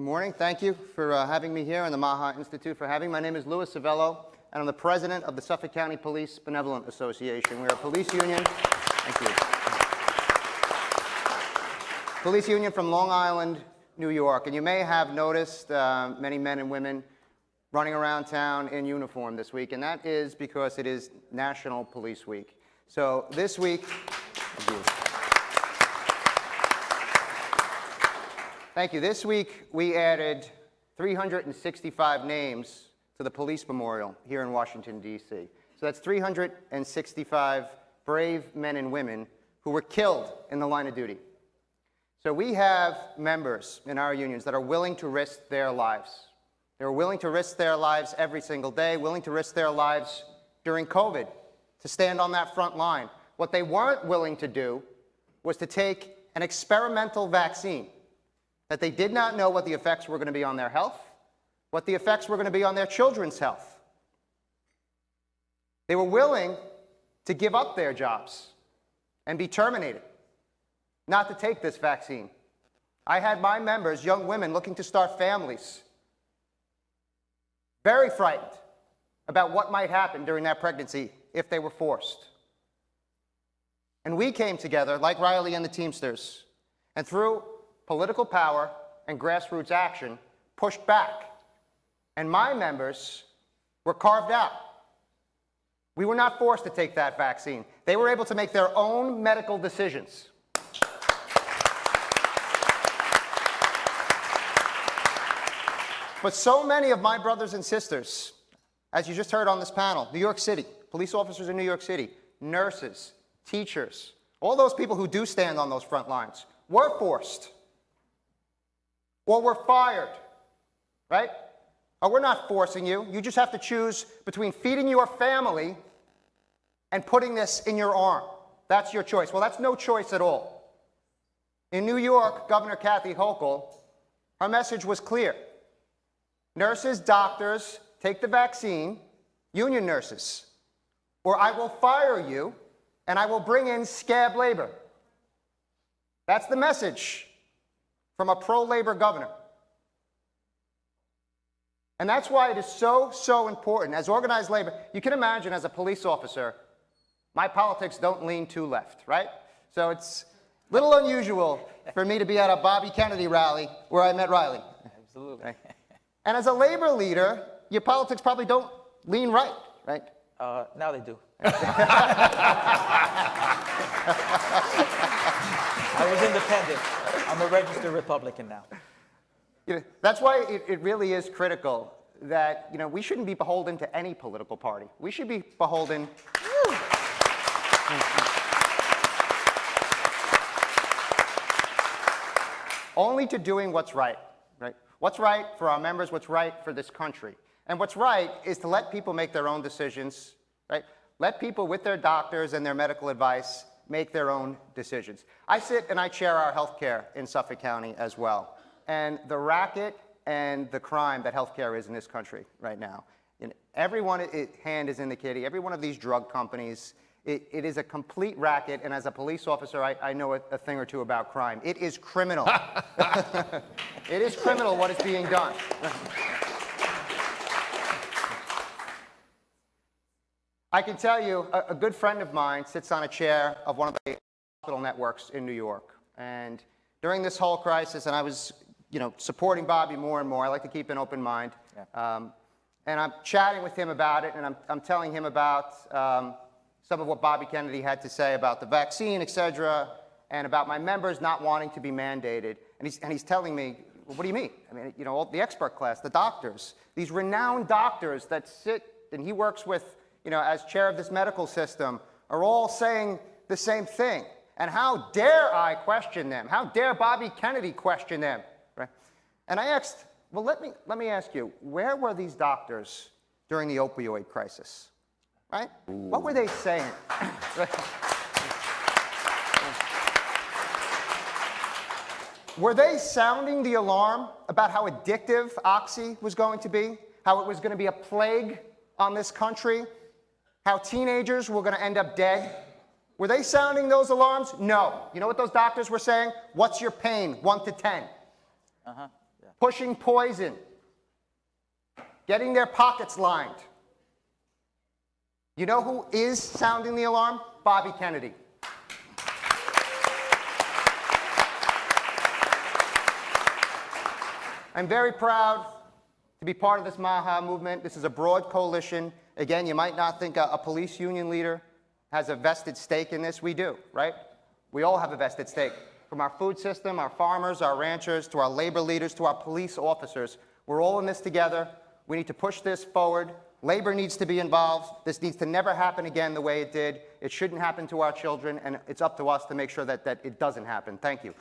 morning. Thank you for having me here and the MAHA Institute for having me. My name is Civello, and I'm the president of the Suffolk County Police Benevolent Association. We're a police union. Thank you. Police union from Long Island, New York. And you may have noticed many men and women running around town in uniform this week, and that is because it is National Police Week. So this week, thank you. This week, we added 365 names to the police memorial here in Washington, D.C. So that's 365 brave men and women who were killed in the line of duty. So we have members in our unions that are willing to risk their lives. They're willing to risk their lives every single day, willing to risk their lives during COVID to stand on that front line. What they weren't willing to do was to take an experimental vaccine that they did not know what the effects were going to be on their health, what the effects were going to be on their children's health. They were willing to give up their jobs and be terminated, not to take this vaccine. I had my members, young women looking to start families, very frightened about what might happen during that pregnancy if they were forced. And we came together, like Riley and the Teamsters, and through political power and grassroots action, pushed back. And my members were carved out. We were not forced to take that vaccine. They were able to make their own medical decisions. But so many of my brothers and sisters, as you just heard on this panel, New York City, police officers in New York City, nurses, teachers, all those people who do stand on those front lines, were forced or were fired, right? Or we're not forcing you. You just have to choose between feeding your family and putting this in your arm. That's your choice. Well, that's no choice at all. In New York, Governor Kathy Hochul, her message was clear. Nurses, doctors, take the vaccine, union nurses, or I will fire you and I will bring in scab labor. That's the message from a pro-labor governor. And that's why it is so important. As organized labor, you can imagine as a police officer, my politics don't lean too left, right? So it's a little unusual for me to be at a Bobby Kennedy rally where I met Riley. Absolutely. Right? And as a labor leader, your politics probably don't lean right, right? Now they do. I was independent. I'm a registered Republican now. You know, that's why it really is critical that we shouldn't be beholden to any political party. We should be beholden only to doing what's right, right? What's right for our members, what's right for this country. And what's right is to let people make their own decisions, right? Let people with their doctors and their medical advice make their own decisions. I sit and I chair our healthcare in Suffolk County as well. And the racket and the crime that healthcare is in this country right now, everyone hand is in the kitty, every one of these drug companies, it is a complete racket, and as a police officer, I know a thing or two about crime. It is criminal. It is criminal what is being done. I can tell you, a good friend of mine sits on a chair of one of the hospital networks in New York. And during this whole crisis, and I was supporting Bobby more and more, I like to keep an open mind. Yeah. And I'm chatting with him about it, and I'm telling him about some of what Bobby Kennedy had to say about the vaccine, et cetera, and about my members not wanting to be mandated. And he's telling me, well, what do you mean? I mean, all the expert class, the doctors, these renowned doctors that sit, and he works with, as chair of this medical system, are all saying the same thing. And how dare I question them? How dare Bobby Kennedy question them? Right? And I asked, well, let me ask you, where were these doctors during the opioid crisis? Right? Ooh. What were they saying? Were they sounding the alarm about how addictive Oxy was going to be? How it was going to be a plague on this country? How teenagers were going to end up dead? Were they sounding those alarms? No. You know what those doctors were saying? What's your pain? 1 to 10. Uh-huh. Yeah. pushing poison, getting their pockets lined. You know who is sounding the alarm? Bobby Kennedy. I'm very proud to be part of this MAHA movement. This is a broad coalition. Again, you might not think a police union leader has a vested stake in this. We do, right? We all have a vested stake. From our food system, our farmers, our ranchers, to our labor leaders, to our police officers. We're all in this together. We need to push this forward. Labor needs to be involved. This needs to never happen again the way it did. It shouldn't happen to our children, and it's up to us to make sure that it doesn't happen. Thank you.